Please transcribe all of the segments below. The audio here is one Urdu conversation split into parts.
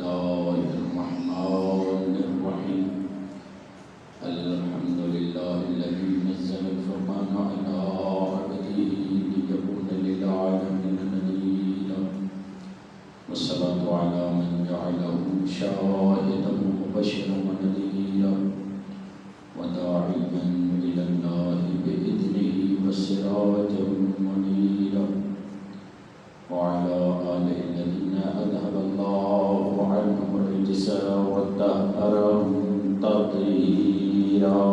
الله الرحمن الرحيم الحمد لله الذي نزل الفرقان على عبده ليكون للعالمين نذيرا والصلاة على من جعله شاهدا مبشرا ونذيرا وداعيا إلى الله بإذنه وسراجا منيرا وعلى آله الذين أذهب الله عنهم الرجس وطهرهم تطهيرا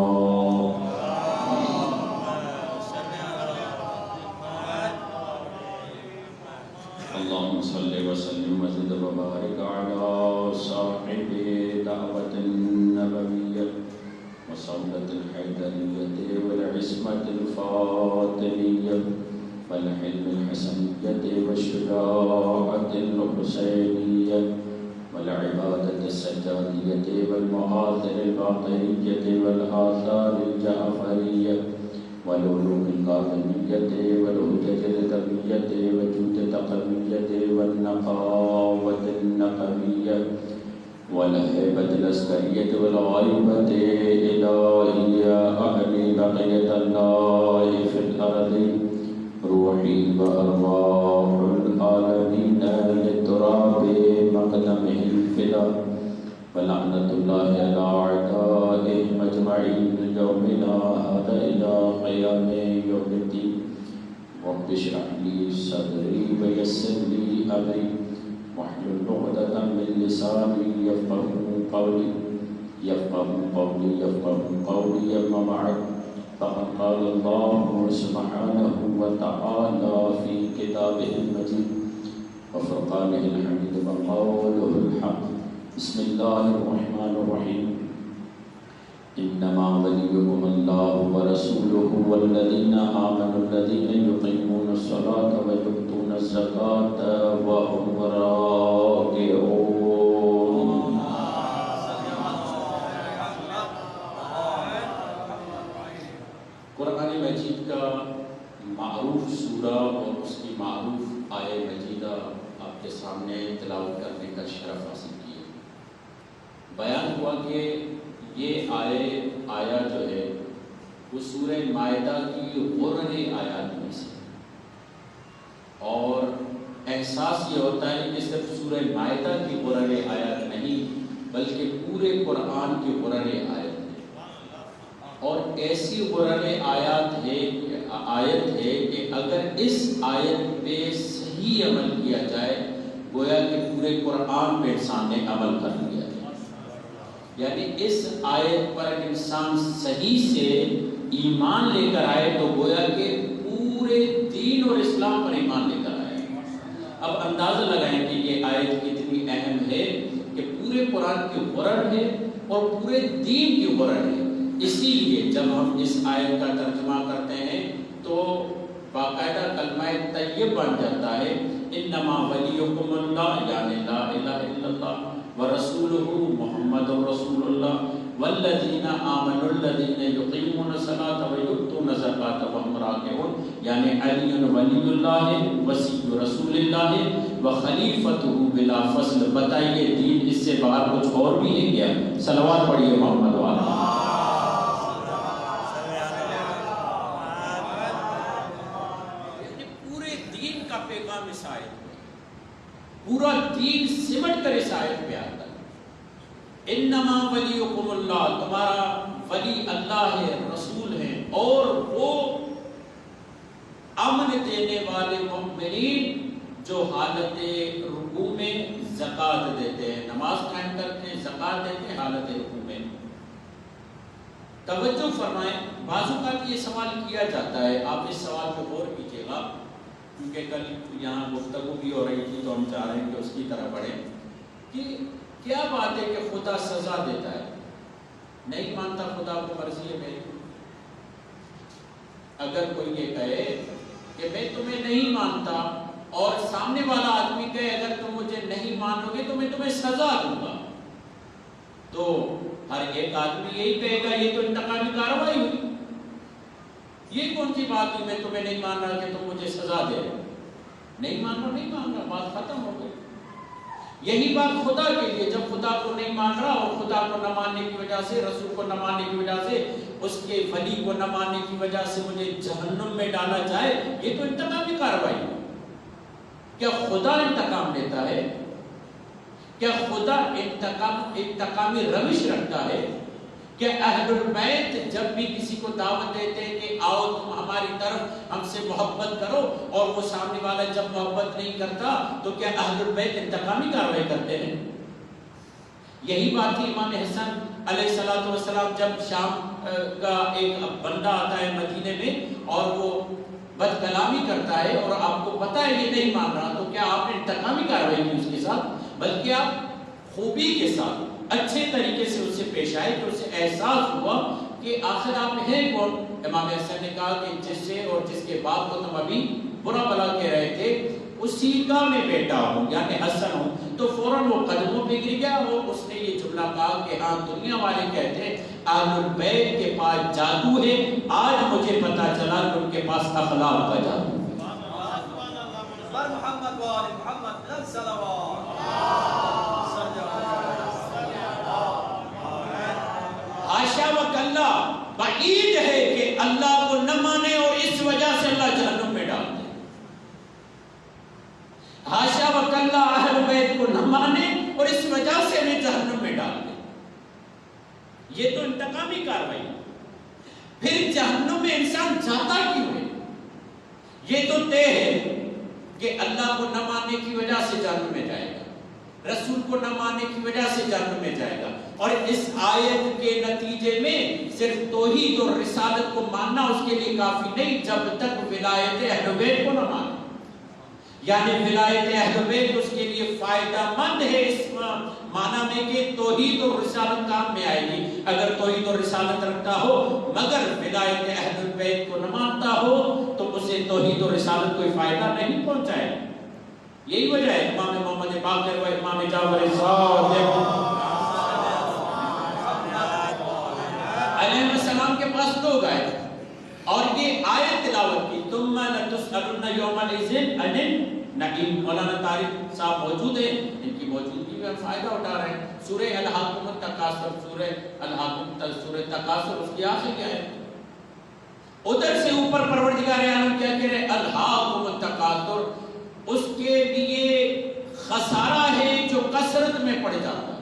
اللهم صل وسلم وزد وبارك على صاحب دعوة النبوية وصولة الحيدرية والعصمة الفاطمية والحلم الحسنية والشجاعة الحسينية والعبادة السجادية والمآثر الباطنية والآثار الجعفرية والعلوم القادمية والهجج الذرية وجود التقوية والنقاوة النقوية والهيبة العسكرية والغيبة الإلهية أهل بقية الله في الأرض روحي وأرواح العالمين للتراب مقدمه الفدا ولعنة الله على أعدائهم أجمعين يومنا هذا إلى قيام يوم الدين رب اشرح لي صدري ويسر لي أمري واحلل عقدة من لساني يفقهوا قولي أما بعد فقد قال الله سبحانه وتعالى في كتابه المجيد وفرقانه الحميد وقوله الحق بسم الله الرحمن الرحيم إنما وليكم الله ورسوله والذين آمنوا الذين يقيمون الصلاة ويؤتون الزكاة وهم راكعون قرآن مجید کا معروف سورہ اور اس کی معروف آیہ مجیدہ آپ کے سامنے تلاوت کرنے کا شرف حاصل کیا۔ بیان ہوا کہ یہ آیا جو ہے وہ سورہ مائدہ کی غرر آیات میں سے، اور احساس یہ ہوتا ہے کہ صرف سورہ مائدہ کی غرر آیات نہیں بلکہ پورے قرآن کی غرر آیت ہے، اور ایسی غرر آیت ہے کہ اگر اس آیت پہ صحیح عمل کیا جائے گویا کہ پورے قرآن پہ انسان نے عمل کر لیا ہے۔ یعنی اس آیت پر انسان صحیح سے ایمان لے کر آئے تو گویا کہ پورے دین اور اسلام پر ایمان لے کر آئے۔ اب اندازہ لگائیں کہ یہ آیت کتنی اہم ہے کہ پورے قرآن کی غرر ہے اور پورے دین کی غرر ہے۔ اسی لیے جب ہم اس آیت کا ترجمہ کرتے ہیں تو باقاعدہ کلمہ طیب بن جاتا ہے، انما ولیکم اللہ یعنی لا الہ الا اللہ ورسولہ محمد رسول اللہ والذین آمنوا الذین یقیمون الصلاۃ ویؤتون الزکاۃ وهم راکعون یعنی علی ولی اللہ وصی رسول اللہ وخلیفتہ بلا فصل۔ بتائیے دین اس سے باہر کچھ اور بھی ہے کیا؟ صلوات پڑھیے محمد والا۔ پورا دین سمٹ کر اس آیت پہ آتا ہے۔ انما ولیکم اللہ، تمہارا ولی اللہ ہے، رسول ہے، اور وہ امن دینے والے مؤمنین جو حالت رکوع میں زکوٰۃ دیتے ہیں، نماز قائم کرتے ہیں، زکوٰۃ دیتے ہیں حالت رکوع میں۔ توجہ فرمائیں، بعض اوقات یہ سوال کیا جاتا ہے، آپ اس سوال پہ غور کیجیے گا کیونکہ کل یہاں گفتگو بھی ہو رہی تھی تو ہم چاہ رہے ہیں کہ اس کی طرح پڑھیں کہ کیا بات ہے کہ خدا سزا دیتا ہے؟ نہیں مانتا خدا کو مرضی ہے میری؟ اگر کوئی یہ کہے کہ میں تمہیں نہیں مانتا اور سامنے والا آدمی کہے اگر تم مجھے نہیں مانو گے تو میں تمہیں سزا دوں گا، تو ہر ایک آدمی یہی کہے گا یہ تو انتقامی کارروائی ہوئی، یہ کون سی بات ہے میں تمہیں نہیں مان رہا کہ تم مجھے سزا دے رہے؟ نہیں مان رہا، نہیں مان رہا، بات ختم ہو گئی۔ یہی بات خدا کے لیے، جب خدا کو نہیں مان رہا اور خدا کو نہ ماننے کی وجہ سے، رسول کو نہ ماننے کی وجہ سے، اس کے ولی کو نہ ماننے کی وجہ سے مجھے جہنم میں ڈالا جائے، یہ تو انتقامی کارروائی ہے۔ کیا خدا انتقام لیتا ہے؟ کیا خدا انتقامی روش رکھتا ہے؟ کہ اہل البیت جب بھی کسی کو دعوت دیتے ہیں کہ آؤ تم ہماری طرف ہم سے محبت کرو، اور وہ سامنے والا جب محبت نہیں کرتا تو کیا اہل البیت انتقامی کارروائی کرتے ہیں؟ یہی بات تھی امام حسن علیہ السلام جب شام کا ایک بندہ آتا ہے مدینے میں اور وہ بد کلامی کرتا ہے اور آپ کو پتا ہے یہ نہیں مان رہا، تو کیا آپ نے انتقامی کارروائی کی اس کے ساتھ؟ بلکہ آپ خوبی کے ساتھ اچھے طریقے سے اس سے پیش آئے کہ اسے احساس ہوا کہ آخر آپ ہیں کون؟ امام حسن نے کہا کہ جس سے اور جس کے باپ کو تم ابھی برا بھلا کہہ رہے تھے اسی کا میں بیٹا ہوں، یعنی حسن ہوں۔ تو فوراً وہ قدموں پہ گر گیا اور اس نے یہ جملہ کہا کہ ہاں دنیا والے کہتے ہیں اہل البیت کے پاس جادو ہے، آج مجھے پتا چلا کہ ان کے پاس اخلاق کا جادو ہے۔ حاشا وکلا، بعید ہے کہ اللہ کو نہ مانے اور اس وجہ سے اللہ جہنم میں ڈال دے۔ حاشا وکلا اہل بیت کو نہ مانے اور اس وجہ سے انہیں جہنم میں ڈال دے، یہ تو انتقامی کارروائی۔ پھر جہنم میں انسان جاتا کیوں ہے؟ یہ تو طے ہے کہ اللہ کو نہ ماننے کی وجہ سے جہنم میں جائے گا، رسول کو نہ ماننے کی وجہ سے جہنم میں جائے گا، اور اس آیت کے نتیجے میں صرف توحید اور رسالت کو ماننا اس کے لیے کافی نہیں جب تک ولایت اہل بیت کو نہ مانے۔ یعنی ولایت اہل بیت اس کے لیے فائدہ مند ہے اس معنی میں کہ توحید اور رسالت کام میں آئے گی۔ اگر توحید اور رسالت رکھتا ہو مگر ولایت اہل بیت کو نہ مانتا ہو تو اسے توحید اور رسالت کوئی فائدہ نہیں پہنچائے۔ یہی وجہ ہے امام محمد باقر و امام جعفر صادق علیہ السلام کے پاس لوگ آئے اور یہ آیت تلاوت کی، ثم لتسألن یومئذ عن النعیم۔ مولانا طارق صاحب موجود ہیں، ان کی موجودگی میں ہم فائدہ اٹھا رہے ہیں۔ سورہ الحاقم التکاثر، سورہ الحاقم سورہ تکاثر، اس کی آخر کیا ہے؟ ادھر سے اوپر پروردگار عالم کیا کہہ رہے؟ الحاقم التکاثر، اس کے لیے خسارہ ہے جو کثرت میں پڑ جاتا ہے۔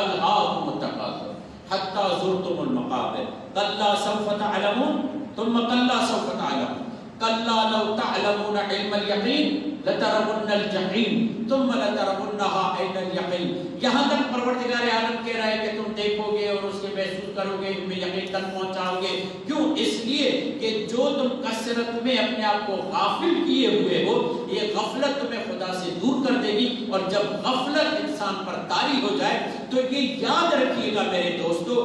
الحاقم التکاثر حتی زرتم المقابر، کلا سوف تعلمون ثم کلا سوف تعلمون، کلا لو تعلمون علم الیقین لترون الجحیم ثم لترونها عین الیقین۔ یہاں تک پروردگار عالم کہہ رہا ہے کہ تم دیکھو گے اور اس کے محسوس کرو گے، ان میں یقین تک پہنچاؤ گے۔ کیوں؟ اس لیے کہ جو تم کثرت میں اپنے آپ کو غافل کیے ہوئے ہو، یہ غفلت تمہیں خدا سے دور کر دے گی، اور جب غفلت انسان پر طاری ہو جائے تو یہ یاد رکھیے گا میرے دوستو،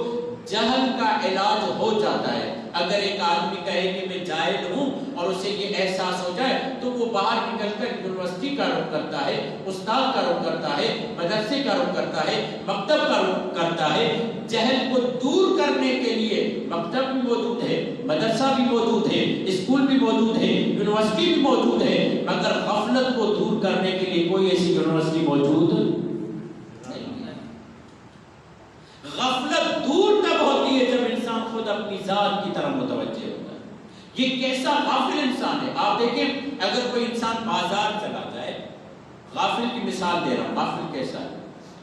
جہل کا علاج ہو جاتا ہے۔ اگر ایک آدمی کہے کہ میں جاہل ہوں اور اسے یہ احساس ہو جائے تو وہ باہر نکل کر یونیورسٹی کا رخ کرتا ہے، استاد کا رخ کرتا ہے، مدرسے کا رخ کرتا ہے، مکتب کا رخ کرتا ہے۔ جہل کو دور کرنے کے لیے مکتب بھی موجود ہے، مدرسہ بھی موجود ہے، اسکول بھی موجود ہے، یونیورسٹی بھی موجود ہے، مگر غفلت کو دور کرنے کے لیے کوئی ایسی یونیورسٹی موجود نہیں ہے۔ غفلت دور تب ہوتی ہے جب انسان خود اپنی ذات کی طرف متوجہ ہوتا ہے۔ یہ کیسا غافل انسان ہے؟ آپ دیکھیں اگر کوئی انسان بازار چلا جائے، غافل کی مثال دے رہا ہوں، غافل کیسا ہے؟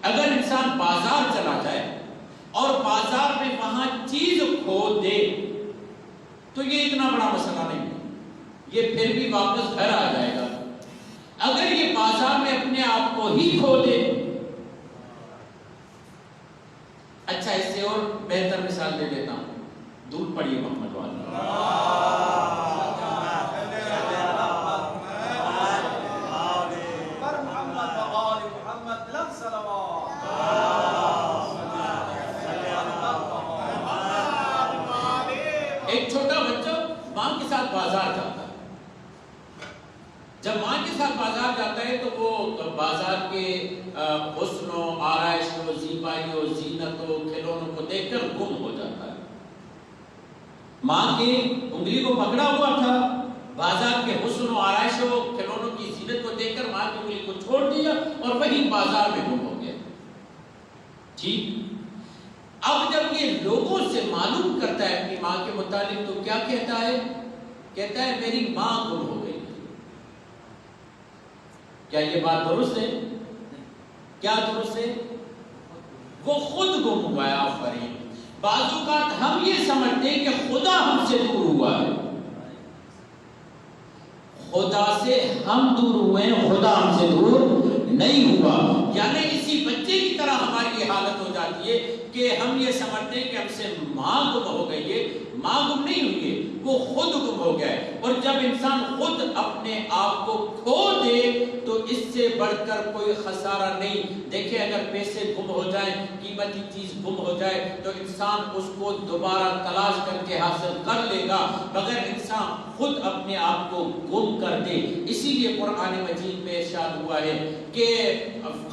اگر انسان بازار چلا جائے اور بازار میں وہاں چیز کھو دے تو یہ اتنا بڑا مسئلہ نہیں ہے، یہ پھر بھی واپس گھر آ جائے گا۔ اگر یہ بازار میں اپنے آپ کو ہی کھو دے، اچھا اس سے اور بہتر مثال دے دیتا ہوں، دودھ پڑھیے محمد والا۔ ایک چھوٹا بچہ ماں کے ساتھ بازار جاتا ہے، جب ماں کے ساتھ بازار جاتا ہے تو وہ بازار کے حسن و آرائش و زیبائی و زینت و کھلونوں کو دیکھ کر گم ہو جاتا ہے۔ ماں کی انگلی کو پکڑا ہوا تھا، بازار کے حسن و آرائش و کھلونوں کی زینت کو دیکھ کر ماں کی انگلی کو چھوڑ دیا اور وہی بازار میں گم ہو گیا. ٹھیک، اب جب یہ لوگوں سے معلوم کرتا ہے اپنی ماں کے متعلق تو کیا کہتا ہے؟ کہتا ہے میری ماں گم ہو گئی. کیا یہ بات درست ہے؟ کیا درست ہے؟ وہ خود گم ہوا ہے. آفرین. بعض اوقات ہم یہ سمجھتے ہیں کہ خدا ہم سے دور ہوا ہے. خدا سے ہم دور ہوئے ہیں، خدا ہم سے دور نہیں ہوا. یعنی اسی بچے کی طرح ہماری یہ حالت ہو جاتی ہے کہ ہم یہ سمجھتے ہیں کہ ہم سے ماں گم ہو گئی ہے. ماں گم نہیں ہوئی ہے، وہ خود گم ہو گیا ہے. اور جب انسان خود اپنے آپ کو کھو دے تو اس سے بڑھ کر کوئی خسارہ نہیں. دیکھیں اگر پیسے گم ہو جائیں، قیمتی چیز گم ہو جائے تو انسان اس کو دوبارہ تلاش کر کے حاصل کر لے گا، مگر انسان خود اپنے آپ کو گم کر دے. اسی لیے قرآن مجید میں ارشاد ہوا ہے کہ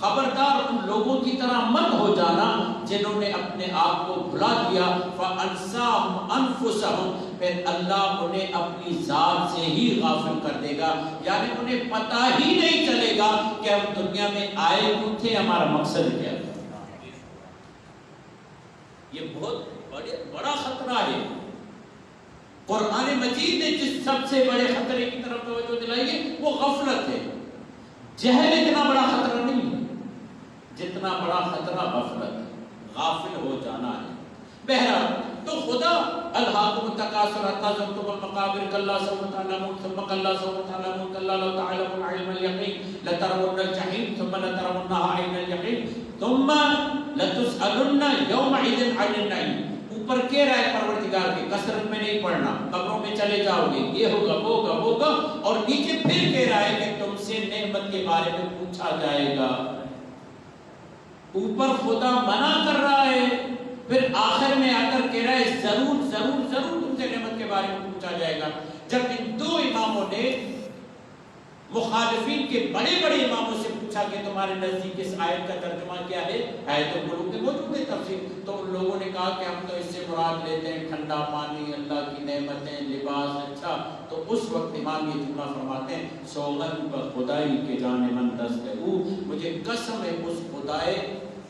خبردار ان لوگوں کی طرح مت ہو جانا جنہوں نے اپنے آپ کو بھلا دیا. فَأَنْسَاهُمْ أَنفُسَهُمْ، پھر اللہ انہیں اپنی ذات سے ہی غافل کر دے گا. یعنی انہیں پتہ ہی نہیں چلے گا کہ ہم دنیا میں آئے کیوں تھے، ہمارا مقصد کیا تھا. یہ بہت بڑا خطرہ ہے. قرآن مجید نے جس سب سے بڑے خطرے کی طرف توجہ دلائی ہے وہ غفلت ہے. جہل اتنا بڑا خطرہ نہیں ہے جتنا بڑا خطرہ غفلت ہے، غافل ہو جانا ہے. بہرحال تو خدا الہاکم التکاثر حتی زرتم المقابر کلا سوف تعلمون ثم کلا سوف تعلمون کلا لو تعلمون علم الیقین لترون الجحیم ثم لترونها عین الیقین ثم لتسألن یومئذ عن النعیم. اوپر کہہ رہا ہے پروردگار کے کثرت میں نہیں پڑھنا، قبروں میں چلے جاؤ گے، یہ ہوگا وہ ہوگا وہ ہوگا، اور نیچے پھر کہہ رہا ہے کہ تم سے نعمت کے بارے میں پوچھا جائے گا. اوپر خدا منع کر رہا ہے، پھر آخر میں آ کر کہہ رہا ہے ضرور ضرور ضرور تم سے نعمت کے بارے میں پوچھا جائے گا. جب ان دو اماموں نے مخالفین کے بڑے بڑے اماموں سے پوچھا کہ تمہارے نزدیک اس آیت کا ترجمہ کیا ہے، آیت الملوک میں موجود ہے تفسیر، تو ان لوگوں نے کہا کہ ہم تو اس سے مراد لیتے ہیں ٹھنڈا پانی، اللہ کی نعمتیں، لباس اچھا. تو اس وقت امام یہ جملہ فرماتے ہیں سوغن بخدائی کے جان من دست ہے، مجھے قسم ہے اس خدائے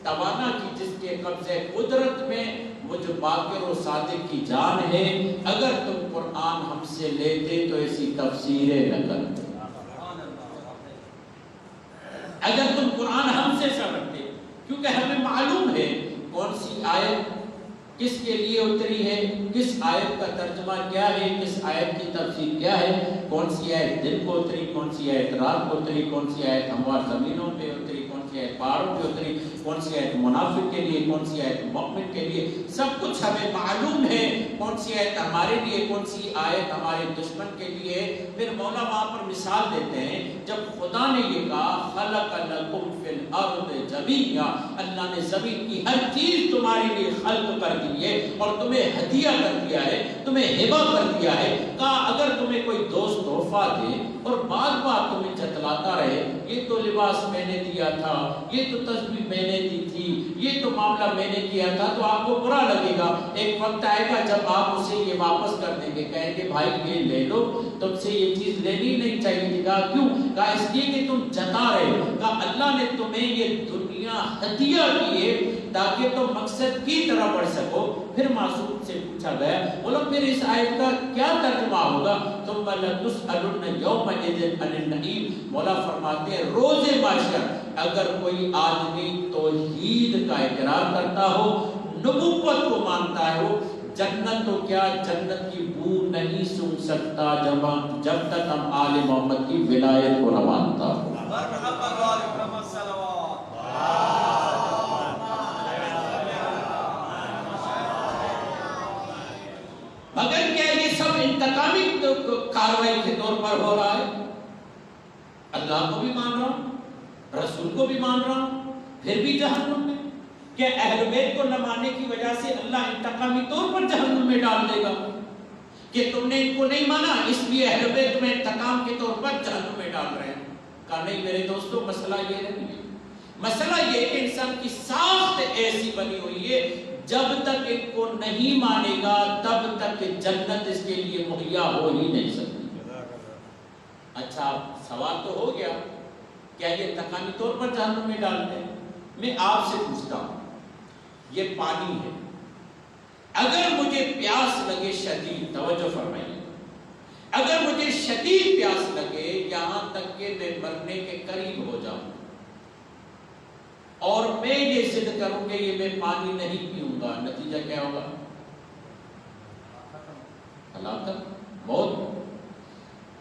توانا کی جس کے قبضے قدرت میں مجھ باقر و صادق کی جان ہے، اگر تم قرآن ہم سے لیتے تو ایسی تفسیریں نہ کرتے. اگر تم قرآن ہم سے سمجھتے، کیونکہ ہمیں معلوم ہے کون سی آیت کس کے لیے اتری ہے، کس آیت کا ترجمہ کیا ہے، کس آیت کی تفسیر کیا ہے، کون سی آیت دن کو اتری، کون سی آیت رات کو اتری، کون سی آیت ہموار زمینوں پہ اتری، کون سی آیت پہاڑوں پہ اتری، کون سی آیت منافق کے لیے، کون سی آیت مؤمن کے لیے. سب کچھ ہمیں معلوم ہے کون سی آیت ہمارے لیے، کون سی آیت ہمارے دشمن کے لیے. پھر مولا وہاں پر مثال دیتے ہیں جب خدا نے یہ کہا خلق لکم فی الارض جميعا، اللہ نے زمین کی ہر چیز تمہارے لیے خلق کر دی ہے اور تمہیں ہدیہ کر دیا ہے، تمہیں ہبہ کر دیا ہے. کہا اگر تمہیں کوئی دوست تحفہ دے اور بار بار تمہیں جتلاتا رہے یہ تو لباس میں نے دیا تھا، یہ تو تسبیح میں نے دی تھی، یہ تو معاملہ میں نے کیا تھا، تو آپ کو برا لگے گا. ایک وقت آئے گا جب آپ اسے یہ واپس کر دیں گے، کہیں گے بھائی یہ لے لو، تم سے یہ چیز لینی نہیں چاہیے تھی. کہا کیوں؟ کہا اس لیے کہ تم جتا رہے. کہا اللہ نے تمہیں یہ دنیا ہدیہ کی ہے تاکہ تم مقصد کی طرح بڑھ سکو. پھر معصوم سے پوچھا گیا بولو پھر اس آیت کا کیا ترجمہ ہوگا؟ ثم لتسألن یومئذ عن النعیم. مولا فرماتے ہیں روز محشر اگر کوئی آدمی توحید کا اقرار کرتا ہو، نبوت کو مانتا ہو، جنت تو کیا جنت کی بو نہیں سونگ سکتا جب تک ہم آل محمد کی ولایت کو نہ مانتا ہو. مگر کیا یہ سب انتقامی کاروائی کے طور پر ہو رہا ہے؟ اللہ کو بھی مان رہا ہوں، رسول کو بھی مان رہا ہوں، پھر بھی جہنم میں. کہ اہل بیت کو نہ ماننے کی وجہ سے اللہ انتقامی طور پر جہنم میں ڈال دے گا کہ تم نے ان کو نہیں مانا اس لیے اہل بیت میں انتقام کے طور پر جہنم میں ڈال رہے ہیں. کہا نہیں میرے دوستو مسئلہ یہ نہیں ہے. مسئلہ یہ کہ انسان کی ساخت ایسی بنی ہوئی ہے جب تک ان کو نہیں مانے گا تب تک جنت اس کے لیے مہیا ہو ہی نہیں سکتی. اچھا سوال تو ہو گیا، کیا یہ تقانی طور پر جہنم میں ڈال دیں؟ میں آپ سے پوچھتا ہوں، یہ پانی ہے، اگر مجھے پیاس لگے شدید، توجہ فرمائیے، اگر مجھے شدید پیاس لگے یہاں تک کہ میں مرنے کے قریب ہو جاؤں اور میں یہ ضد کروں کہ یہ میں پانی نہیں پیوں گا، نتیجہ کیا ہوگا؟ ہلاکت، موت۔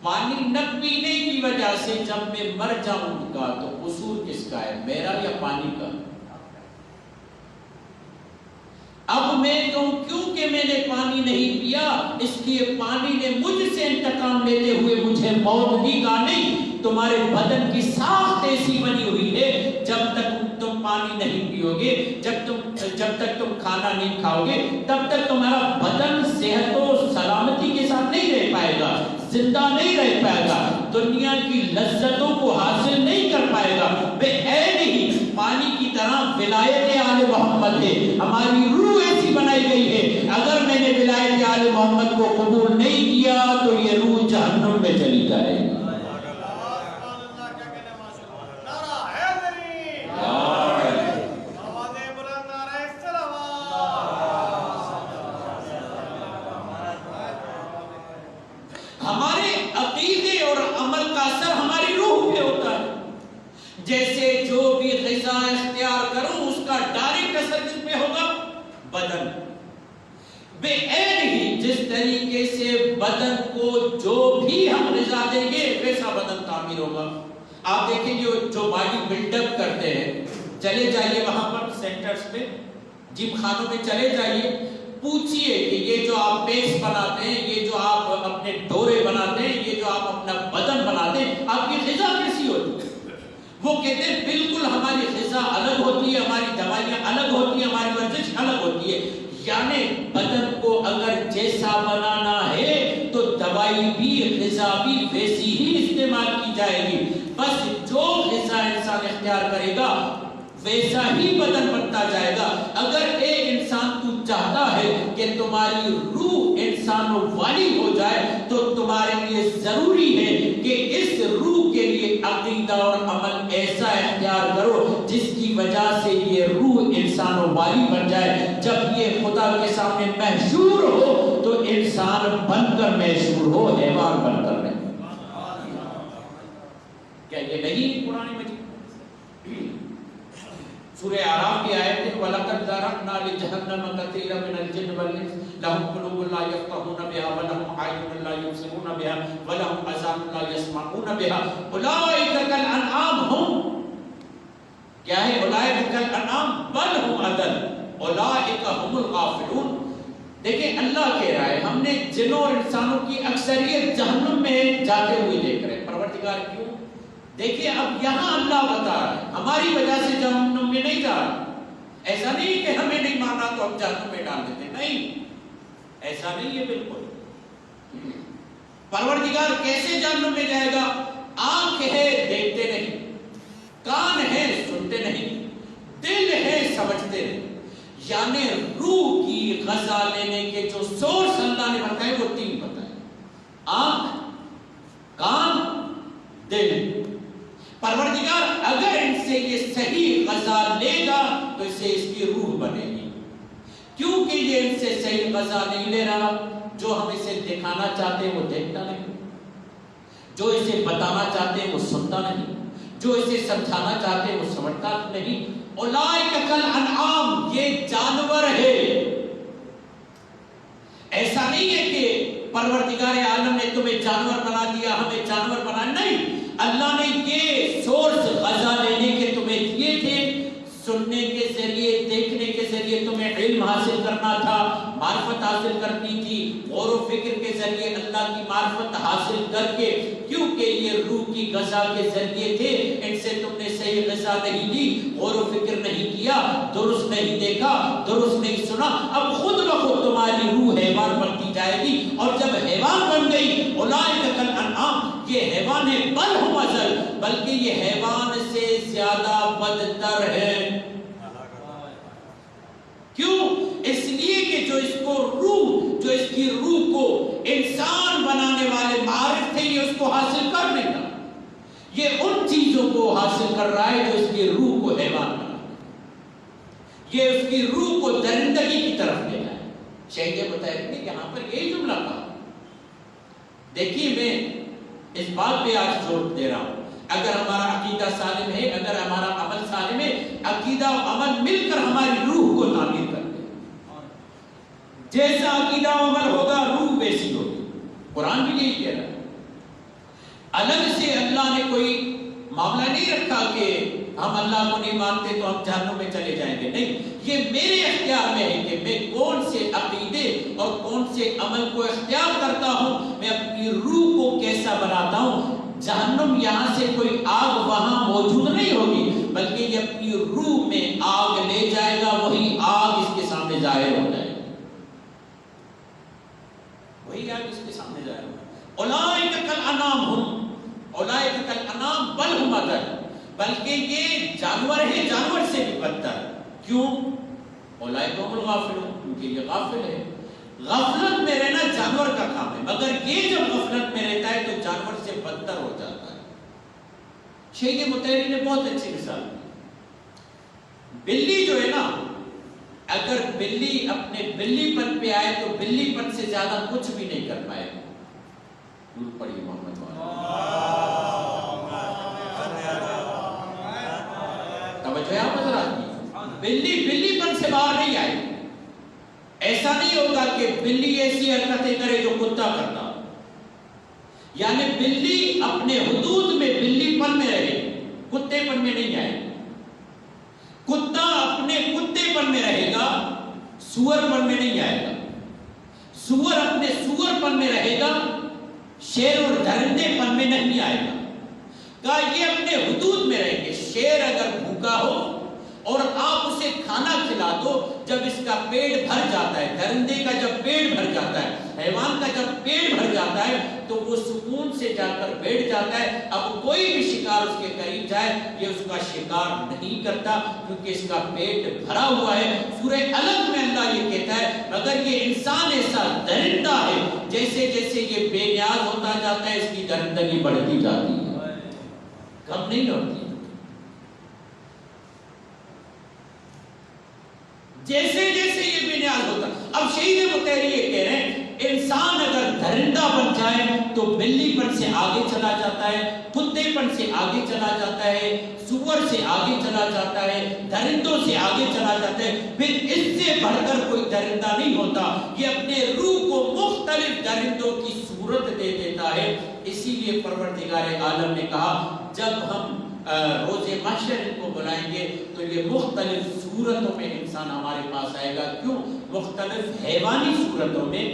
پانی نہ پینے کی وجہ سے جب میں مر جاؤں گا تو قصور کس کا ہے، میرا یا پانی کا؟ اب میں کہوں کیونکہ میں نے پانی نہیں پیا اس لیے پانی نے مجھ سے انتقام لیتے ہوئے مجھے موت دی، کہا نہیں، تمہارے بدن کی ساخت ایسی بنی ہوئی ہے جب تک تم پانی نہیں پیو گے، جب تک تم کھانا نہیں کھاؤ گے تب تک تمہارا بدن صحت و سلامتی کے ساتھ نہیں رہ پائے گا، زندہ نہیں رہ پائے گا، دنیا کی لذتوں کو حاصل نہیں کر پائے گا۔ بے اے نہیں، پانی کی طرح ولایت آل محمد ہے، ہماری روح ایسی بنائی گئی ہے، اگر میں نے ولایت آل محمد کو قبول نہیں کیا تو یہ روح جہنم میں چلی جائے گی۔ ہمارے عقیدے اور عمل کا اثر ہماری روح پہ ہوتا ہے، جیسے جو بھی غذا اختیار کروں اس کا ڈائریکٹ اثر کس پہ ہوگا؟ بدن۔ بے عین ہی جس طریقے سے بدن کو جو بھی ہم غذا دیں گے ویسا بدن تعمیر ہوگا۔ آپ دیکھیں جو باڈی بلڈ اپ کرتے ہیں، چلے جائیے وہاں پر سینٹرز پہ، جم خانوں میں چلے جائیے، پوچھئے کہ یہ جو آپ پیس بناتے ہیں، یہ جو آپ اپنے ڈورے بناتے ہیں، یہ جو آپ اپنا بدن بناتے ہیں، آپ کی غذا کیسی ہوتی ہے؟ وہ کہتے ہیں بالکل ہماری غذا الگ ہوتی ہے، ہماری دوائیاں الگ ہوتی ہیں، ہماری ورزش الگ ہوتی ہے۔ یعنی بدن کو اگر جیسا بنانا ہے تو دوائی بھی غذا بھی ویسی ہی استعمال کی جائے گی، بس جو غذا انسان اختیار کرے گا ویسا ہی بدن بنتا جائے گا۔ اگر ایک انسان تو چاہتا ہے کہ تمہاری روح انسان والی ہو جائے تو تمہارے لیے ضروری ہے کہ اس روح کے لیے عقیدہ اور عمل ایسا اختیار کرو جس کی وجہ سے یہ روح انسان والی بن جائے۔ جب یہ خدا کے سامنے محشور ہو تو انسان بن کر محشور ہو، حیوان بن کر نہیں۔ کیا یہ نہیں قرآن مجید؟ سورہ اعراف کی آیت ہے وَلَقَدْ ذَرَأْنَا لِجَهَنَّمَ كَثِيرًا مِنَ الْجِنِّ وَالْإِنسِ لَهُمْ قُلُوبٌ لَا يَفْقَهُونَ بِهَا وَلَهُمْ أَعْيُنٌ لَا يُبْصِرُونَ بِهَا وَلَهُمْ آذَانٌ لَا يَسْمَعُونَ بِهَا أُولَٰئِكَ كَالْأَنْعَامِ هُمْ کیا ہے؟ أُولَٰئِكَ كَالْأَنْعَامِ بَلْ هُمْ أَضَلُّ أُولَٰئِكَ هُمُ الْغَافِلُونَ۔ دیکھیں اللہ کہہ رہا ہے ہم نے جنوں اور انسانوں کی اکثریت جہنم میں جاتے ہوئے دیکھ رہے ہیں۔ پروردگار کیوں؟ دیکھیں اب یہاں اللہ بتا رہا ہے ہماری وجہ سے جہنم میں نہیں جا رہا، ایسا نہیں کہ ہمیں نہیں مانا تو ہم جہنم میں ڈال دیتے، نہیں، ایسا نہیں ہے بالکل۔ پروردگار کیسے جہنم میں جائے گا؟ آنکھ ہے دیکھتے نہیں، کان ہے سنتے نہیں، دل ہے سمجھتے نہیں۔ یعنی روح کی غذا لینے کے جو سورس اللہ نے بتائے وہ تین بتائے، آنکھ، کان، دل۔ پروردگار اگر ان سے یہ صحیح غذا لے گا تو اس سے اس کی روح بنے گی، کیونکہ یہ ان سے صحیح غذا نہیں لے رہا، جو ہم اسے دکھانا چاہتے ہیں وہ دیکھتا نہیں، جو اسے بتانا چاہتے ہیں وہ سنتا نہیں، جو اسے سمجھانا چاہتے ہیں وہ سمجھتا نہیں۔ اولئک کالانعام، یہ جانور ہے۔ ایسا نہیں ہے کہ پروردگار عالم نے تمہیں جانور بنا دیا، ہمیں جانور بنا، نہیں، اللہ نے یہ سورس غذا لینے کے تمہیں دیے تھے، سننے کے ذریعے، دیکھنے کے ذریعے تمہیں علم حاصل کرنا تھا، معرفت حاصل کرنی تھی، غور و فکر کے ذریعے اللہ کی معرفت حاصل کر کے، کیونکہ یہ روح کی غذا کے ذریعے تھے، ان سے تم نے صحیح غذا نہیں لی، غور و فکر نہیں کیا، درست نہیں دیکھا، درست نہیں سنا، اب خود بخود تمہاری روح حیوان بنتی جائے گی، اور جب حیوان بن گئی اولئک کالانعام، یہ حیوان ہے، بل ہم اضل، بلکہ یہ حیوان سے زیادہ بدتر ہے۔ کیوں؟ اس لیے کہ جو اس کو روح، جو اس کی روح کو انسان بنانے والے معارف تھے، یہ اس کو حاصل کر نہیں تھا، وہ حاصل کر رہا ہے جو اس کی روح کو حیوان بنا، یہ اس کی روح کو درندگی کی طرف لے جائے۔ شیخ مطہر نے یہاں پر یہی جملہ کہا۔ دیکھیے میں اس بات پہ آج زور دے رہا ہوں، اگر ہمارا عقیدہ سالم ہے، اگر ہمارا عمل سالم ہے، عقیدہ و عمل مل کر ہماری روح کو تعمیر کر دے۔ جیسا عقیدہ و عمل ہوگا روح ویسی ہوگی۔ قرآن بھی یہی کہہ رہا ہے۔ الگ سے اللہ نے کوئی معاملہ نہیں رکھا کہ ہم اللہ کو نہیں مانتے تو ہم جہنم میں چلے جائیں گے، نہیں، یہ میرے اختیار میں ہے کہ میں کون سے عقیدے اور کون سے عمل کو اختیار کرتا ہوں، میں اپنی روح کو کیسا بناتا ہوں۔ جہنم یہاں سے کوئی آگ وہاں موجود نہیں ہوگی، بلکہ یہ اپنی روح میں آگ لے جائے گا، وہی آگ اس کے سامنے ظاہر ہو جائے گا، وہی آگ اس کے سامنے ظاہر ہو جائے گا۔ اولئک کالانعام ہم، اولئک کالانعام بل ہم اضل، بلکہ یہ جانور ہیں، جانور سے بھی بدتر۔ کیوں؟ اولئک هم الغافلون، کیونکہ یہ غافل ہے۔ غفلت میں رہنا جانور کا کام ہے، مگر یہ جب غفلت میں رہتا ہے تو جانور سے بدتر ہو جاتا ہے۔ شیخ مطہری نے بہت اچھی مثال دی۔ بلی جو ہے نا، اگر بلی اپنے بلی پن پہ آئے تو بلی پن سے زیادہ کچھ بھی نہیں کر پائے گا۔ درود پڑھیے محمد توجہ آپ حضرات کی، بلی پن سے باہر نہیں آئے گی۔ ایسا نہیں ہوگا کہ بلی ایسی حرکتیں کرے جو کتا کرتا، یعنی بلی اپنے حدود میں بلی پن میں رہے، کتے پن میں نہیں آئے گا۔ کتا اپنے کتے پن میں رہے گا، سور پن میں نہیں آئے گا۔ سور اپنے سور پن میں رہے گا، شیر اور درندے پن میں نہیں آئے گا۔ کہا یہ اپنے حدود میں رہیں گے۔ شیر اگر بھوکا ہو اور آپ اسے کھانا کھلا دو، جب اس کا پیٹ بھر جاتا ہے، درندے کا جب پیٹ بھر جاتا ہے، حیوان کا جب پیٹ بھر جاتا ہے تو وہ سکون سے جا کر بیٹھ جاتا ہے۔ اب کوئی بھی شکار اس کے قریب جائے یہ اس کا شکار نہیں کرتا، کیونکہ اس کا پیٹ بھرا ہوا ہے۔ سورہ الگ میں اللہ یہ کہتا ہے مگر یہ انسان ایسا درندہ ہے، جیسے جیسے یہ بے نیاز ہوتا جاتا ہے اس کی درندگی بڑھتی جاتی ہے، کم نہیں ہوتی۔ جیسے جیسے یہ بے نیاز ہوتا۔ اب شیخ مطہری یہ کہہ رہے ہیں انسان اگر درندہ بن جائے تو بلی پن سے آگے چلا جاتا ہے، کتے پن سے آگے چلا جاتا ہے، سور سے آگے چلا جاتا ہے، درندوں سے آگے چلا جاتا ہے، پھر اس سے بڑھ کر کوئی درندہ نہیں ہوتا۔ یہ اپنے روح کو مختلف درندوں کی صورت دے دیتا ہے۔ اسی لیے پروردگار عالم نے کہا جب ہم روز محشر ان کو بلائیں گے تو یہ مختلف صورتوں میں انسان ہمارے پاس آئے گا۔ کیوں؟ مختلف حیوانی صورتوں میں،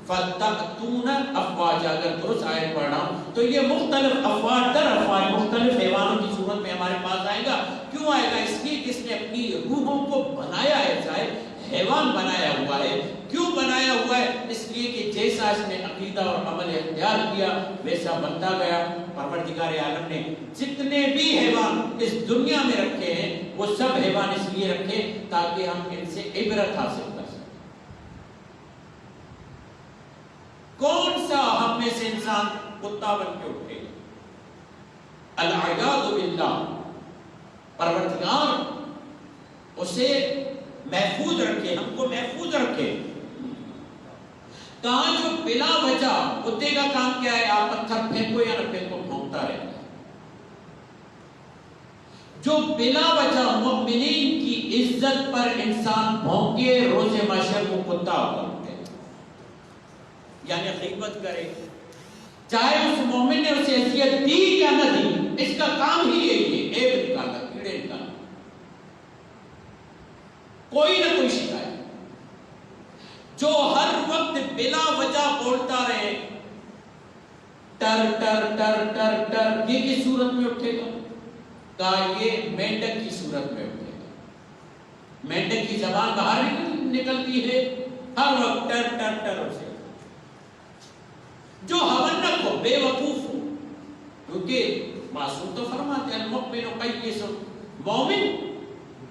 فَتَأْتُونَ أَفْوَاجًا، اگر درست آیت پڑھ رہا ہوں تو یہ مختلف افواج در افواج مختلف حیوانوں کی صورت میں ہمارے پاس آئے گا۔ کیوں آئے گا؟ اس لیے کہ اس نے اپنی روحوں کو بنایا ہے، چاہے حیوان بنایا ہوا ہے۔ کیوں بنایا ہوا ہے؟ اس لیے کہ جیسا اس نے عقیدہ اور عمل اختیار کیا ویسا بنتا گیا۔ پروردگار عالم نے جتنے بھی حیوان اس دنیا میں رکھے ہیں وہ سب حیوان اس لیے رکھے تاکہ ہم ان سے عبرت حاصل کر سکیں۔ کون سا ہم میں سے انسان کتا بن کے اٹھے گا؟ العیاذ باللہ، پروردگار اسے محفوظ رکھے، ہم کو محفوظ رکھے۔ کہاں جو بلا وجہ، کتے کا کام کیا ہے؟ آپ پتھر پھینکو یا نہ پھینکو بھونکتا رہتا ہے۔ جو بلا وجہ مؤمنین کی عزت پر انسان بھونکے روز محشر کو کتا ہوگا، یعنی غیبت کرے، چاہے اس مومن نے اسے اذیت دی یا نہ دی، اس کا کام ہی یہی ہے، عیب نکالنا، کیڑے نکالنا، کوئی نہ کوئی شکایت۔ جو ہر وقت بلا وجہ بولتا رہے ٹر ٹر ٹر ٹر ٹر، یہ کس صورت میں اٹھے گا؟ کہا یہ مینڈک کی صورت میں اٹھے گا۔ مینڈک کی زبان باہر نکلتی ہے ہر وقت ٹر ٹر ٹر سے۔ جو ہونک ہو، بے وقوف ہو، کیونکہ معصوم تو فرماتے ہیں المؤمن قیس، مومن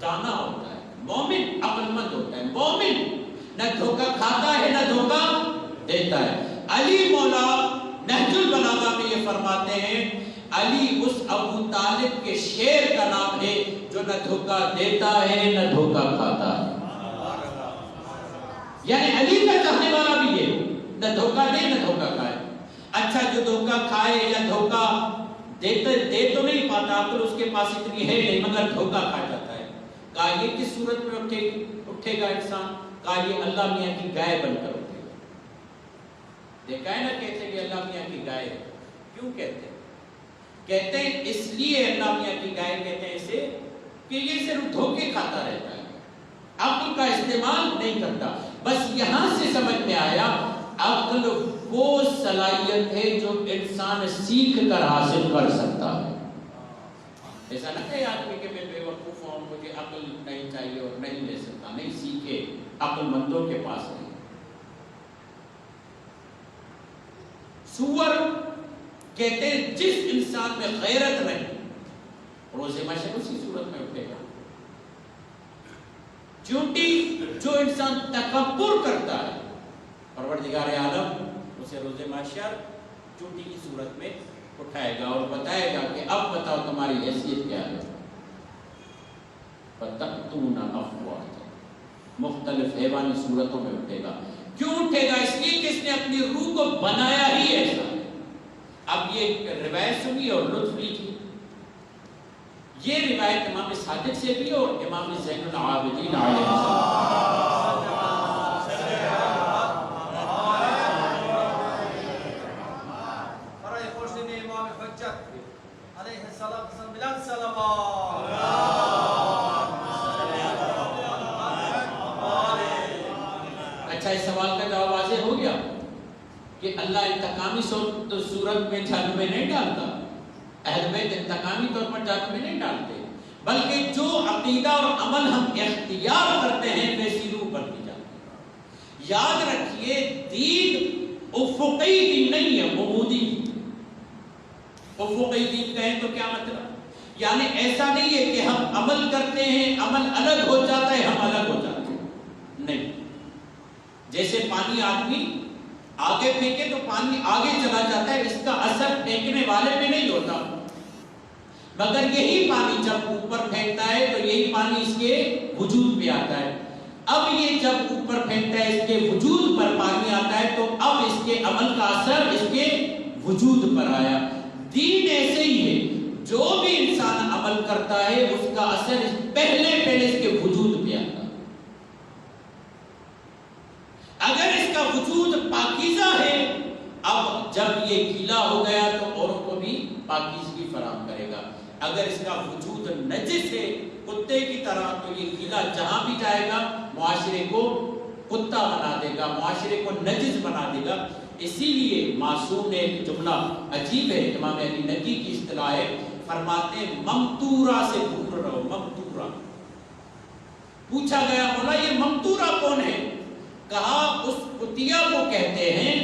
دانا ہوتا ہے، مومن عقل مند ہوتا ہے، مومن نہ دھوکہ کھاتا ہے نہ دھوکہ دیتا ہے۔ علی مولا نہج البلاغہ میں یہ فرماتے ہیں علی اس ابو طالب کے شیر کا نام ہے جو نہ دھوکہ دیتا ہے نہ دھوکہ کھاتا ہے. یعنی علی کا چاہنے والا بھی یہ نہ دھوکہ دے نہ دھوکہ کھائے. اچھا جو دھوکہ کھائے یا دھوکہ دے تو نہیں پاتا، پھر اس کے پاس اتنی ہے نہیں مگر دھوکہ کھا جاتا ہے. کہا یہ کس صورت میں اٹھے گا انسان؟ کہا یہ اللہ میاں کی گائے بن کر اٹھے گا. دیکھا ہے نا کہتے ہیں کہ اللہ میاں کی گائے. کیوں کہتے ہیں؟ کہتے ہیں اس لیے اللہ میاں کی گائے کہتے ہیں اسے کہ یہ صرف دھوکے کھاتا رہتا ہے، عقل کا استعمال نہیں کرتا. بس یہاں سے سمجھ میں آیا عقل وہ صلاحیت ہے جو انسان سیکھ کر حاصل کر سکتا ہے. ایسا نہ کہ آدمی کہ میں بے وقوف ہوں، مجھے عقل نہیں چاہیے اور نہیں لے سکتا. نہیں، سیکھے، عقل مندوں کے پاس نہیں. سور کہتے ہیں جس انسان میں غیرت رہے روز محشر اسی صورت میں اٹھے گا. چونٹی جو انسان تکبر کرتا ہے پروردگار عالم اسے روز محشر چونٹی کی صورت میں اٹھائے گا اور بتائے گا کہ اب بتاؤ تمہاری حیثیت کیا ہے. فَتَأْتُونَ أَفْوَاجًا، مختلف حیوانی صورتوں میں اٹھے گا. کیوں اٹھے گا؟ اس لیے کہ اس نے اپنی روح کو بنایا ہی ایسا. اب یہ روایت سنی اور لطف لیجیے. یہ روایت امام صادق سے بھی اور امام زین العابدین علیہ السلام. اچھا، اس سوال کا جواب واضح ہو گیا کہ اللہ انتقامی صورت میں جہنم میں نہیں ڈالتا. اہل بیت انتقامی طور پر جہنم میں نہیں ڈالتے، بلکہ جو عقیدہ اور عمل ہم اختیار کرتے ہیں ویسی روح بنتی جاتی ہے. یاد رکھیے دین افقی دین نہیں ہے، عمودی. افقی دین کہیں تو کیا مطلب؟ یعنی ایسا نہیں ہے کہ ہم عمل کرتے ہیں، عمل الگ ہو جاتا ہے، ہم الگ ہو جاتے ہیں. نہیں، جیسے پانی آدمی آگے پھینکے تو پانی آگے چلا جاتا ہے، اس کا اثر پھینکنے والے میں نہیں ہوتا. مگر یہی پانی جب اوپر پھینکتا ہے تو یہی پانی اس کے وجود پہ آتا ہے. اب یہ جب اوپر پھینکتا ہے اس کے وجود پر پانی آتا ہے تو اب اس کے عمل کا اثر اس کے وجود پر آیا. دین ایسے ہی ہے، جو بھی انسان عمل کرتا ہے اس کا اثر پہلے اس کے وجود پہ آتا ہے. اگر اس کا وجود پاکیزہ ہے، اب جب یہ گیلا ہو گیا تو اوروں کو بھی پاکیزگی فراہم کرے گا. اگر اس کا وجود نجس ہے کتے کی طرح تو یہ گیلا جہاں بھی جائے گا معاشرے کو کتا بنا دے گا، معاشرے کو نجس بنا دے گا. اسی لیے معصوم نے ایک جملہ عجیب ہے، امام علی نقی کی اصطلاح ہے، فرماتے ہیں ممتورہ سے دور رہو. ممتورہ پوچھا گیا مولا یہ ممتورہ کون ہے؟ کہا اس کتیا کو کہتے ہیں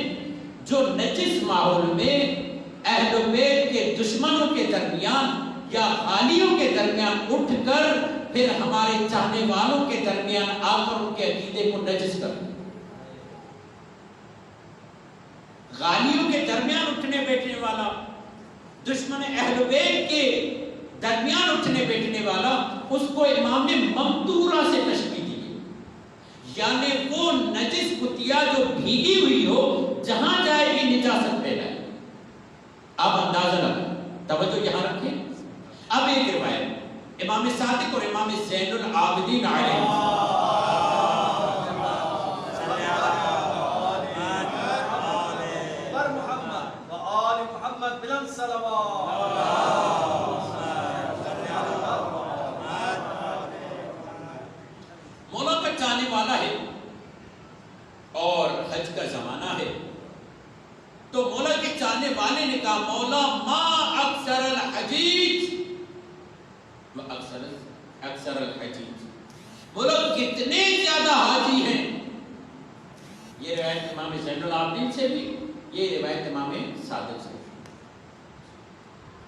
جو نجس ماحول میں اہل بیت کے دشمنوں کے درمیان یا غالیوں کے درمیان اٹھ کر پھر ہمارے چاہنے والوں کے درمیان آ کر ان کے عقیدے کو نجس کر دیں. غالیوں کے درمیان اٹھنے بیٹھنے والا، دشمن اہل بیت کے درمیان اٹھنے بیٹھنے والا، اس کو امام نے ممتورہ سے تشبیہ دی ہے. یعنی وہ نجس کتیا جو بھیگی ہوئی ہو جہاں جائے گی نجاست پھیلائے. آپ اندازہ لگائیں، توجہ یہاں رکھیں. اب ایک روایت امام صادق اور امام زین العابدین علیہ مولا کا چاہنے والا ہے اور حج کا زمانہ ہے تو مولا کے چاہنے والے نے کہا مولا ما اکثر الحجیج اکثر الحجیج، مولا کتنے زیادہ حاجی ہیں. یہ روایت امام زین العابدین سے بھی، یہ روایت امام صادق سے.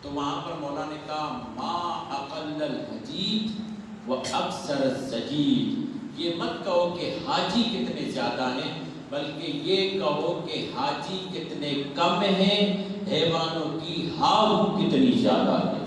تو وہاں پر مولا نے کہا ما اقل الحجیج و اکثر الزجیج. یہ مت کہو کہ حاجی کتنے زیادہ ہیں، بلکہ یہ کہو کہ حاجی کتنے کم ہیں، حیوانوں کی بھاگ کتنی زیادہ ہے۔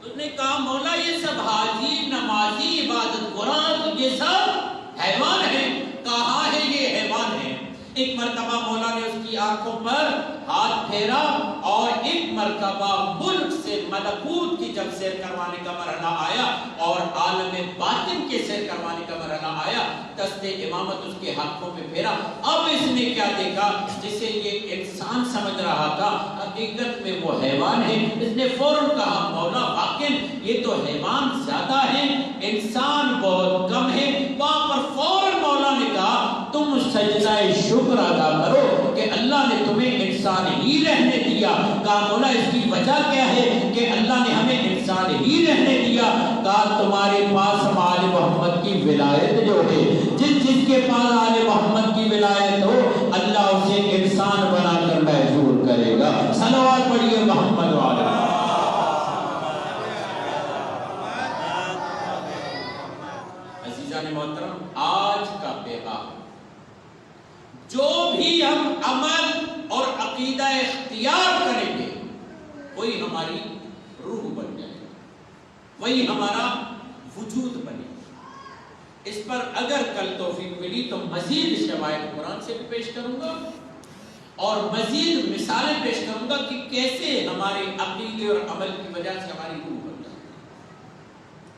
اس نے کہا مولا یہ سب حاجی، نمازی، عبادت گزار یہ سب حیوان ہیں، کہاں ہے یہ حیوان ہے؟ ایک مرتبہ مولا نے اس کی آنکھوں پر ہاتھ پھیرا اور ایک مرتبہ ملک سے ملکوت کی جب سیر کروانے کا مرحلہ آیا اور عالم باطن کے سیر کروانے کا مرحلہ آیا، دست امامت اس کے ہاتھوں پہ پھیرا۔ اب اس نے کیا دیکھا؟ جسے یہ انسان سمجھ رہا تھا حقیقت میں وہ حیوان ہے۔ اس نے فوراً کہا مولا واقعی یہ تو حیوان زیادہ ہیں، انسان بہت کم ہے۔ وہاں پر فوراً مولا نے کہا تم سجدہ شکر ادا کرو کہ اللہ نے تمہیں انسان ہی رہنے دیا۔ کہا مولا اس کی وجہ کیا ہے کہ اللہ نے ہمیں انسان ہی رہنے دیا؟ کہا تمہارے پاس آل محمد کی ولایت جو ہے، جس کے پاس آل محمد کی ولایت ہو اللہ اسے انسان بنا کر محجور کرے گا۔ صلوات پڑھیے محمد والے۔ عزیزان محترم، آج کا پیغام جو بھی ہم عمل اور عقیدہ اختیار کریں گے وہی ہماری روح بن جائے گا، وہی ہمارا وجود بنے گا۔ اس پر اگر کل توفیق ملی تو مزید شواہد قرآن سے بھی پیش کروں گا اور مزید مثالیں پیش کروں گا کہ کیسے ہمارے عقیدے اور عمل کی وجہ سے ہماری روح بن جائے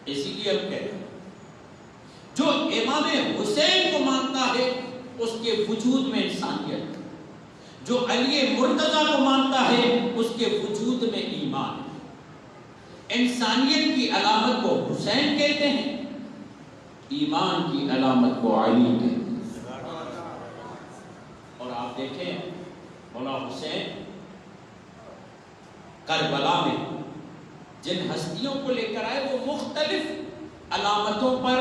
گی۔ اسی لیے ہم کہتے ہیں جو امام حسین کو مانتا ہے اس کے وجود میں انسانیت، جو علی مرتضیٰ کو مانتا ہے اس کے وجود میں ایمان ہے۔ انسانیت کی علامت کو حسین کہتے ہیں، ایمان کی علامت کو علی کہتے ہیں۔ اور آپ دیکھیں مولا حسین کربلا میں جن ہستیوں کو لے کر آئے وہ مختلف علامتوں پر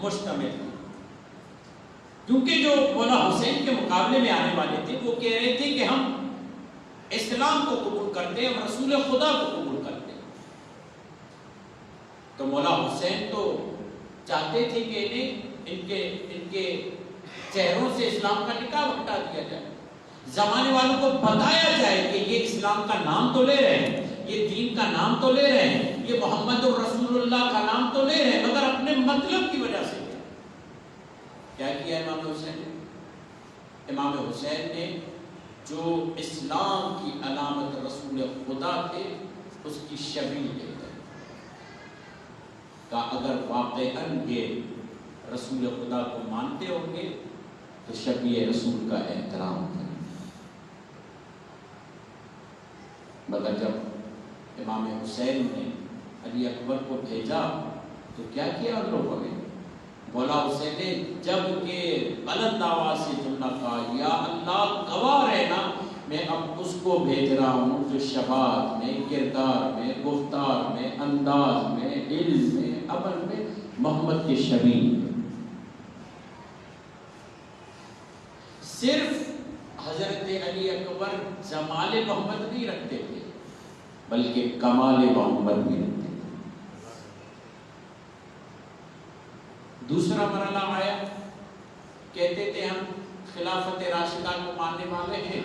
مشتمل ہے، کیونکہ جو مولا حسین کے مقابلے میں آنے والے تھے وہ کہہ رہے تھے کہ ہم اسلام کو قبول کرتے ہیں، ہم رسول خدا کو قبول کرتے ہیں۔ تو مولا حسین تو چاہتے تھے کہ ان کے چہروں سے اسلام کا نقاب ہٹا دیا جائے، زمانے والوں کو بتایا جائے کہ یہ اسلام کا نام تو لے رہے ہیں، یہ دین کا نام تو لے رہے ہیں، یہ محمد رسول اللہ کا نام تو لے رہے ہیں، مگر اپنے مطلب کی وجہ سے کیا کیا امام حسین نے؟ امام حسین نے جو اسلام کی علامت رسول خدا تھے اس کی شبیہ لے کر کہا اگر واقعاً یہ رسول خدا کو مانتے ہوں گے تو شبیہ رسول کا احترام کریں۔ مگر جب امام حسین نے علی اکبر کو بھیجا تو کیا کیا ان لوگوں نے؟ مولا حسین نے جب کہ بلند آواز سے جملہ کہا یا اللہ گواہ رہنا میں اب اس کو بھیج رہا ہوں جو شباب میں، کردار میں، گفتار میں، انداز میں، علم میں، عمل میں محمد کے شبیہ۔ صرف حضرت علی اکبر جمال محمد نہیں رکھتے تھے بلکہ کمال محمد بھی رکھتے تھے۔ دوسرا مرحلہ آیا، کہتے تھے ہم خلافت راشدہ کو ماننے والے ہیں،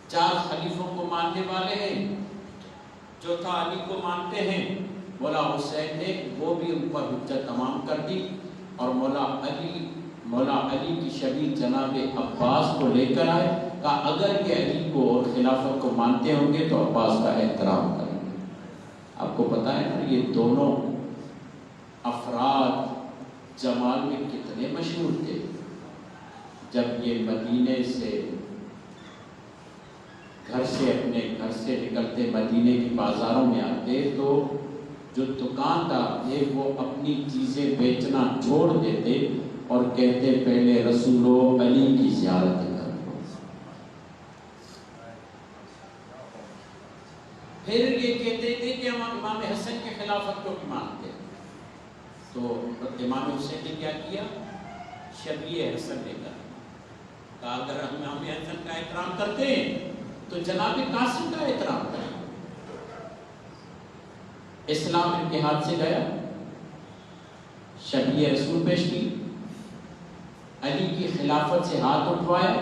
4 خلیفوں کو ماننے والے ہیں، چوتھا علی کو مانتے ہیں۔ مولا حسین نے وہ بھی ان پر حجت تمام کر دی اور مولا علی کی شبیہ جناب عباس کو لے کر آئے، کہا اگر یہ علی کو اور خلافت کو مانتے ہوں گے تو عباس کا احترام کریں گے۔ آپ کو پتہ ہے نا یہ دونوں افراد جمال میں کتنے مشہور تھے۔ جب یہ مدینے سے اپنے گھر سے نکلتے مدینے کی بازاروں میں آتے تو جو دکاندار تھے وہ اپنی چیزیں بیچنا چھوڑ دیتے اور کہتے پہلے رسول و علی کی زیارت کرو۔ پھر یہ کہتے تھے کہ ہم امام حسن کے خلافت کو بھی مانتے ہیں۔ تو امام حسین نے کیا کیا؟ شبیہ حسن لے کر کہا اگر ہم امام حسن کا احترام کرتے ہیں تو جناب قاسم کا احترام کریں۔ اسلام ان کے ہاتھ سے گیا، شبیہ رسول پیش کی، علی کی خلافت سے ہاتھ اٹھوایا،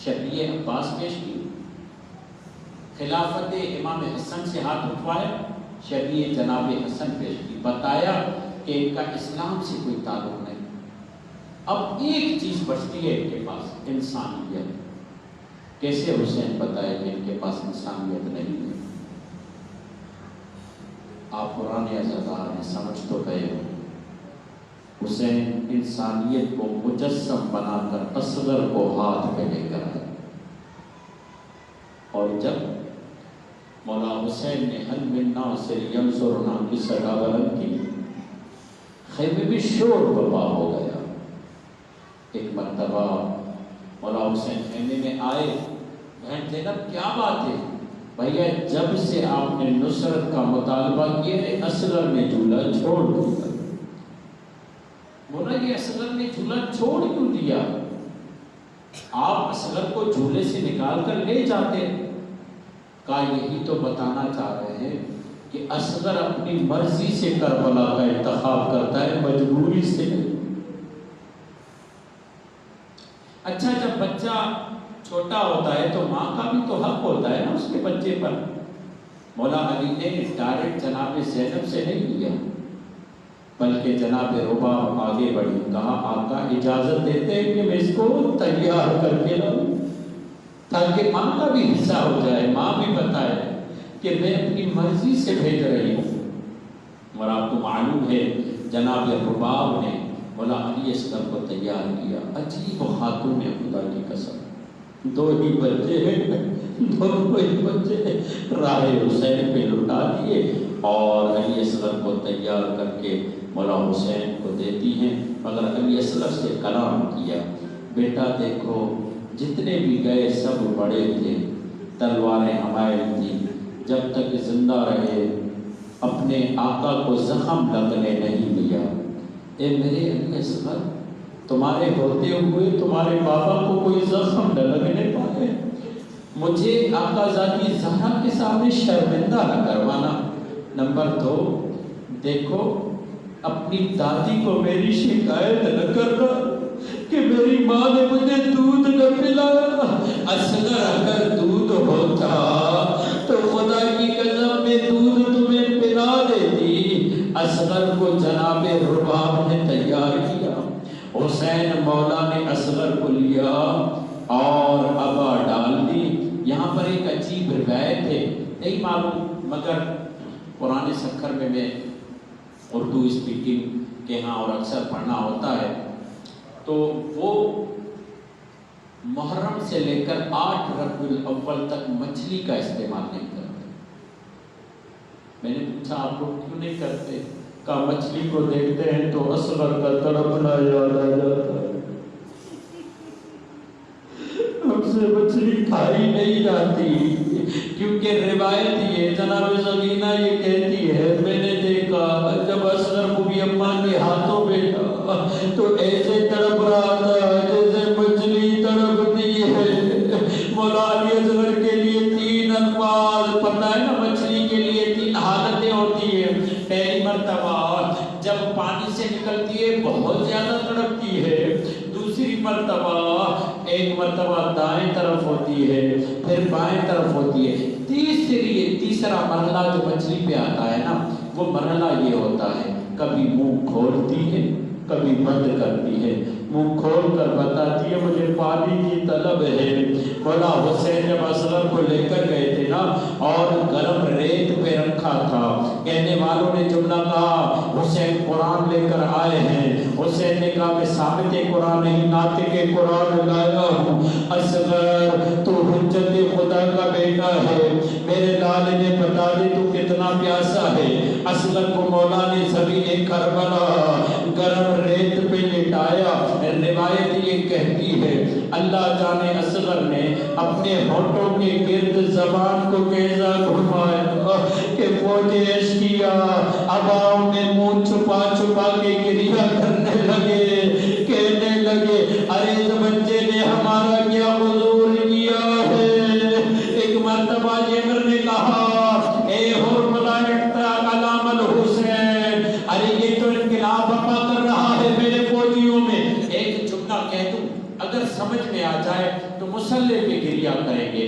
شبیہ عباس پیش کی، خلافت امام حسن سے ہاتھ اٹھوایا، شبیہ جناب حسن پیش کی، بتایا کہ ان کا اسلام سے کوئی تعلق نہیں۔ اب ایک چیز بچتی ہے ان کے پاس، انسانیت۔ کیسے حسین بتائے کہ ان کے پاس انسانیت نہیں ہے؟ آپ پرانے عزادار ہیں، سمجھ تو گئے ہو۔ حسین انسانیت کو مجسم بنا کر اصغر کو ہاتھ پہ لے کر آئے، اور جب مولا حسین نے حل من ناصر ینصرنا کی صدا بلند کی، خیمے میں شور برپا ہو گیا۔ ایک مرتبہ مولا حسین خیمے میں آئے، بہن زینب کیا بات ہے؟ بھیا جب سے آپ نے نصرت کا مطالبہ کیا ہے اصغر نے جھولا چھوڑ دیا۔ بولا یہ اصغر نے جھولا چھوڑ کیوں دیا؟ آپ اصغر کو جھولے سے نکال کر لے جاتے۔ کہا یہی تو بتانا چاہ رہے ہیں کہ اصغر اپنی مرضی سے کربلا کا انتخاب کرتا ہے، مجبوری سے نہیں۔ اچھا جب بچہ چھوٹا ہوتا ہے تو ماں کا بھی تو حق ہوتا ہے نا اس کے بچے پر۔ مولا علی نے ڈائریکٹ جناب زینب سے نہیں لیا، بلکہ جناب رباب آگے بڑھی، کہا آقا اجازت دیتے ہیں کہ میں اس کو تیار کر کے لاؤں تاکہ ماں کا بھی حصہ ہو جائے، ماں بھی بتائے کہ میں اپنی مرضی سے بھیج رہی ہوں۔ اور آپ کو معلوم ہے جناب رباب نے مولا علی اصغر کو تیار کیا۔ عجیب خاتون ہے، خدا کی قسم، دو ہی بچے ہیں، دونوں ہی بچے راہ حسین پہ لٹا دیے اور علی اصغر کو تیار کر کے مولا حسین کو دیتی ہیں۔ مگر علی اصغر سے کلام کیا، بیٹا دیکھو جتنے بھی گئے سب بڑے تھے، تلواریں حمائل تھیں، جب تک زندہ رہے اپنے آقا کو زخم لگنے نہیں دیا۔ اے میرے علی اصغر، تمہارے ہوتے ہوئے تمہارے بابا کو کوئی زخم نہ لگنے پائے، مجھے آقا زادی زہرا کے سامنے شرمندہ نہ کروانا۔ نمبر 2، دیکھو اپنی دادی کو میری شکایت نہ کرنا کہ میری ماں نے مجھے دودھ نہ پلایا۔ اصغر اگر دودھ ہوتا تو خدا کی قسم میں دودھ تمہیں پلا دیتی۔ اصغر کو جناب رباب نے تیار کیا، حسین مولا نے اصغر کو لیا اور ابا ڈال دی۔ یہاں پر ایک عجیب روایت ہے، نہیں معلوم مگر قرآن سکھر میں اردو اسپیکنگ کے ہاں اور اکثر پڑھنا ہوتا ہے، تو وہ محرم سے لے کر 8 ربیع الاول تک مچھلی کا استعمال نہیں کرتے۔ میں نے پوچھا آپ لوگ کیوں نہیں کرتے؟ کہا مچھلی کو دیکھتے ہیں تو اصغر کا تڑپنا یاد آ جاتا ہے، ہم سے مچھلی کھائی نہیں جاتی، کیونکہ روایت یہ جناب زمینہ یہ کہتی ہے میں نے دیکھا جب اصغر کو بھی اماں کے ہاتھوں بیٹھا تو ایسے تڑپ رہا تھا جیسے مچھلی تڑپتی ہے۔ مولا علی اصغر کے لیے 3 الفاظ پتہ ہے نا، مچھلی کے لیے 3 حالتیں ہوتی ہیں۔ پہلی مرتبہ جب پانی سے نکلتی ہے بہت زیادہ تڑپتی ہے، دوسری مرتبہ ایک مرتبہ دائیں طرف ہوتی ہے پھر بائیں طرف ہوتی ہے، تیسرا مرحلہ جو مچھلی پہ آتا ہے نا وہ مرحلہ یہ ہوتا ہے کبھی منہ کھولتی ہے کبھی بند کرتی ہے، منہ کھول کر بتاتی ہے مجھے پانی کی طلب ہے۔ مولا حسین جب اصغر کو لے کر گئے تھے نا اور گرم ریت پہ رکھا تھا، کہنے والوں نے جملہ کہا حسین قرآن لے کر آئے ہیں، حسین نے کہا میں ثابت قرآن نہیں ناطق قرآن لایا ہوں۔ اصغر تو حجت خدا کا بیٹا ہے، میرے لال نے بتا دے تو کتنا پیاسا ہے۔ اصغر کو مولا نے زمین کربلا گرم ریت پہ لٹایا۔ روایت یہ کہتی ہے اللہ جانے اصغر نے اپنے ہونٹوں کے گرد زبان کو کیسا گھمایا کہ فوجیش کیا، اباؤں میں منہ چھپا چھپا کے گریہ کرنے لگے، کہنے لگے ارے اس بچے نے ہمارا کیا قصور کیا ہے۔ ایک مرتبہ جیبر نے کہا اے حرملہ اٹھتا کلام الحسین، ارے یہ تو انقلاب بپا کر رہا ہے میرے فوجیوں میں۔ ایک جملہ کہہ دوں اگر سمجھ میں آ جائے تو مسلح پہ گریہ کریں گے۔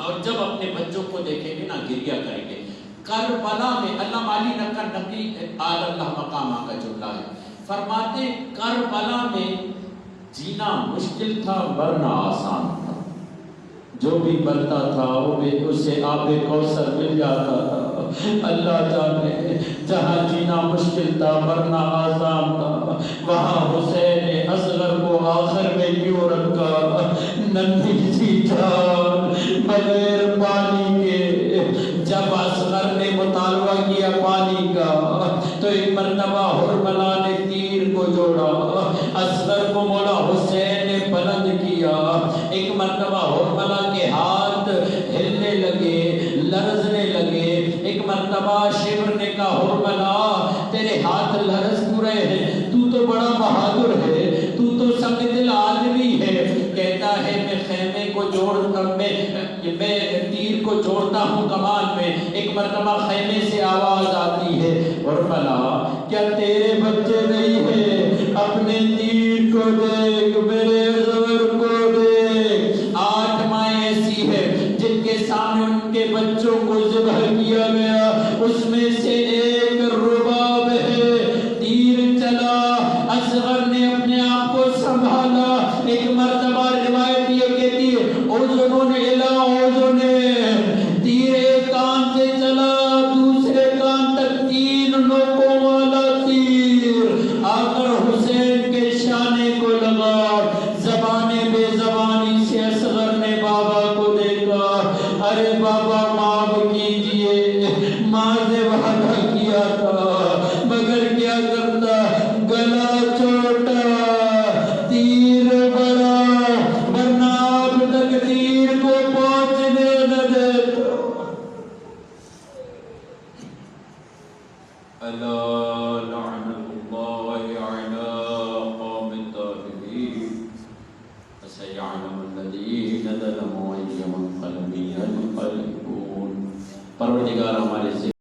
اور جب اپنے بچوں کو دیکھیں گے نا گریہ کریں گے. کربلا میں علامہ علی نقی آل اللہ مقامہ کا جملہ ہے، فرماتے کربلا میں جینا مشکل تھا ورنہ آسان تھا. جو بھی بنتا تھا وہ بھی اسے آب کوثر مل جاتا تھا. اللہ جانے جہاں جینا مشکل تھا ورنہ آسان تھا، وہاں حسین اصغر کو آخر میں کیوں رکھا؟ ننھی سی جان بغیر پانی کے. جب اصغر نے مطالبہ کیا پانی کا تو ایک مرتبہ حرملہ نے تیر کو جوڑا، اصغر کو مولا حسین نے بلند کیا. ایک مرتبہ حرملہ کے ہاتھ ہلنے لگے، لرزنے لگے. ایک مرتبہ شبر نے کہا حرملہ تیرے ہاتھ لرز کیوں رہے ہیں؟ تو تو بڑا بہادر ہے، تو تو سنگ دل آدمی ہے. کہتا ہے میں خیمے کو میں تیر کو جوڑتا ہوں کمان میں. ایک مرتبہ خیمے سے آواز آتی ہے حرملہ کیا تیرے بچے نہیں ہیں؟ اپنے تیر کو دیکھ، میرے اصغر کو دیکھ. 8 مائیں ایسی ہے جن کے سامنے ان کے بچوں کو ذبح کیا گیا، اس میں سے ایک رباب ہے. تیر چلا، اصغر نے اپنے آپ کو سنبھالا. ایک مرتبہ روایت یہ کہتی ہے اوزن الی اوزن، تیر ایک کان سے چلا دوسرے کان تک 3 نوکوں والا تیر آ کر حسین کے شانے کو لگا. زبانے بے زبانی سے اصغر نے بابا کو دیکھا. ارے بابا معاف کیجئے، ماں سے وعدہ کیا تھا مگر کیا کرتا، گلا چھوٹا تیر بڑا، ورنہ آپ تک تیر کو پہنچنے نہ دیتا. الا لعنت اللہ علی قوم الظالمین فسيعلم الذین ظلموا أي منقلب ينقلبون. پروردگار ہمارے